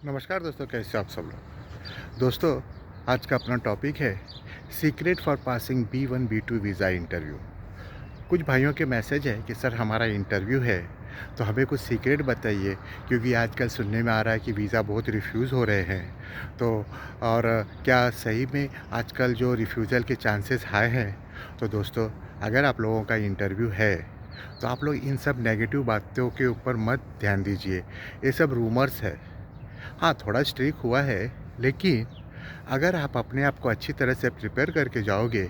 नमस्कार दोस्तों, कैसे आप सब लोग। दोस्तों, आज का अपना टॉपिक है secret for passing B1 B2 visa interview. कुछ भाइयों के मैसेज है कि सर हमारा इंटरव्यू है तो हमें कुछ सीक्रेट बताइए, क्योंकि आजकल सुनने में आ रहा है कि वीज़ा बहुत रिफ्यूज़ हो रहे हैं। तो और क्या सही में आजकल जो रिफ्यूज़ल के चांसेस हाई हैं? तो दोस्तों, अगर आप लोगों का इंटरव्यू है तो आप लोग इन सब नेगेटिव बातों के ऊपर मत ध्यान दीजिए। ये सब रूमर्स है। हाँ, थोड़ा स्ट्रिक हुआ है, लेकिन अगर आप अपने आप को अच्छी तरह से प्रिपेयर करके जाओगे,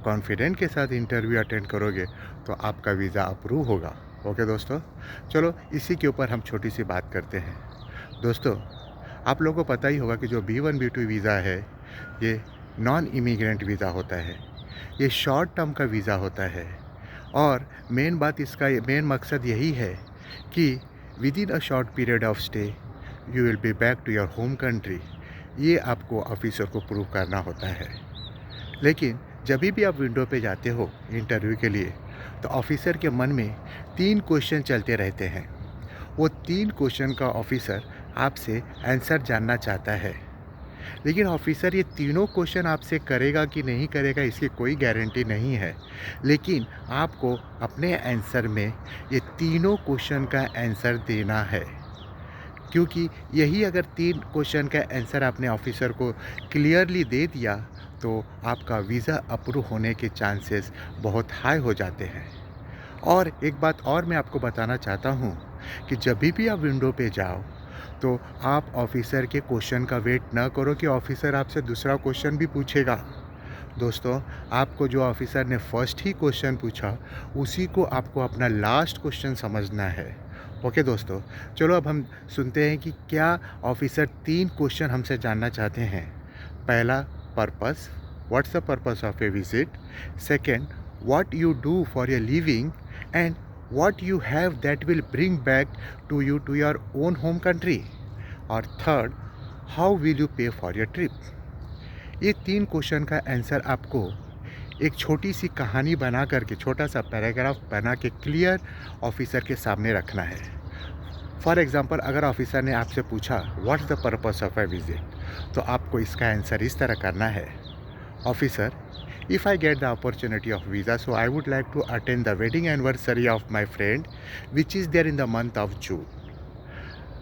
कॉन्फिडेंट के साथ इंटरव्यू अटेंड करोगे, तो आपका वीज़ा अप्रूव होगा। ओके दोस्तों, चलो इसी के ऊपर हम छोटी सी बात करते हैं। दोस्तों, आप लोगों को पता ही होगा कि जो B1 B2 वीज़ा है, ये नॉन इमिग्रेंट वीज़ा होता है। ये शॉर्ट टर्म का वीज़ा होता है और मेन मकसद यही है कि within a short period of stay you will be back to your home country. ये आपको ऑफिसर को प्रूव करना होता है। लेकिन जब भी आप विंडो पे जाते हो इंटरव्यू के लिए, तो ऑफिसर के मन में 3 क्वेश्चन चलते रहते हैं। वो 3 क्वेश्चन का ऑफिसर आपसे आंसर जानना चाहता है। लेकिन ऑफिसर ये तीनों क्वेश्चन आपसे करेगा कि नहीं करेगा, इसकी कोई गारंटी नहीं है। लेकिन आपको अपने आंसर में ये तीनों क्वेश्चन का आंसर देना है, क्योंकि यही अगर 3 क्वेश्चन का आंसर आपने ऑफिसर को क्लियरली दे दिया, तो आपका वीज़ा अप्रूव होने के चांसेस बहुत हाई हो जाते हैं। और एक बात और मैं आपको बताना चाहता हूँ कि जब भी आप विंडो पे जाओ, तो आप ऑफिसर के क्वेश्चन का वेट ना करो कि ऑफिसर आपसे दूसरा क्वेश्चन भी पूछेगा। दोस्तों, आपको जो ऑफिसर ने फर्स्ट ही क्वेश्चन पूछा, उसी को आपको अपना लास्ट क्वेश्चन समझना है। ओके दोस्तों, चलो अब हम सुनते हैं कि क्या ऑफिसर 3 क्वेश्चन हमसे जानना चाहते हैं। पहला, purpose, what's the purpose of a visit. Second, what you do for a living, and what you have that will bring back to your own home country. और third, how will you pay for your trip. ये 3 question का answer आपको एक छोटी सी कहानी बना करके, छोटा सा पैराग्राफ बना के क्लियर ऑफिसर के सामने रखना है। फॉर एग्ज़ाम्पल, अगर ऑफिसर ने आपसे पूछा what's the purpose of a visit, तो आपको इसका आंसर इस तरह करना है। Officer, if I get the opportunity of visa, so I would like to attend the wedding anniversary of my friend which is there in the month of June.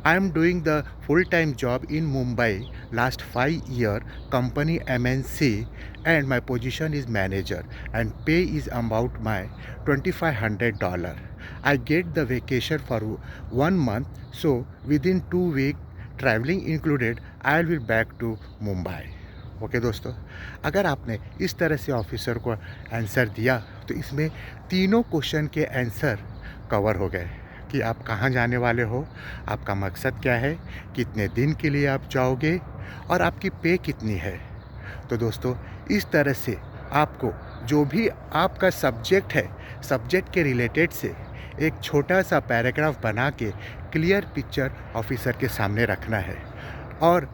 I am doing the full-time job in Mumbai last 5 year company MNC, and my position is manager and pay is about my $2,500. I get the vacation for 1 month, so within 2 week traveling included, I will be back to Mumbai. Okay दोस्तों, अगर आपने इस तरह से officer को answer दिया, तो इसमें तीनों क्वेश्चन के आंसर कवर हो गए कि आप कहाँ जाने वाले हो, आपका मकसद क्या है, कितने दिन के लिए आप जाओगे और आपकी पे कितनी है। तो दोस्तों, इस तरह से आपको जो भी आपका सब्जेक्ट है, सब्जेक्ट के रिलेटेड से एक छोटा सा पैराग्राफ बना के क्लियर पिक्चर ऑफिसर के सामने रखना है। और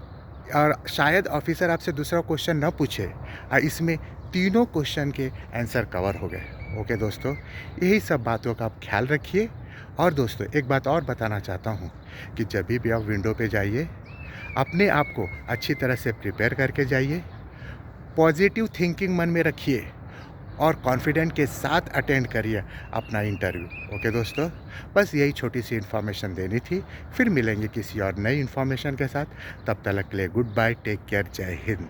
शायद ऑफिसर आपसे दूसरा क्वेश्चन ना पूछे, इसमें तीनों क्वेश्चन के आंसर कवर हो गए। ओके दोस्तों, यही सब बातों का आप ख्याल रखिए। और दोस्तों, एक बात और बताना चाहता हूँ कि जब भी आप विंडो पे जाइए, अपने आप को अच्छी तरह से प्रिपेयर करके जाइए, पॉजिटिव थिंकिंग मन में रखिए और कॉन्फिडेंट के साथ अटेंड करिए अपना इंटरव्यू। ओके दोस्तों, बस यही छोटी सी इन्फॉर्मेशन देनी थी। फिर मिलेंगे किसी और नई इन्फॉर्मेशन के साथ। तब तक के लिए गुड बाय, टेक केयर, जय हिंद।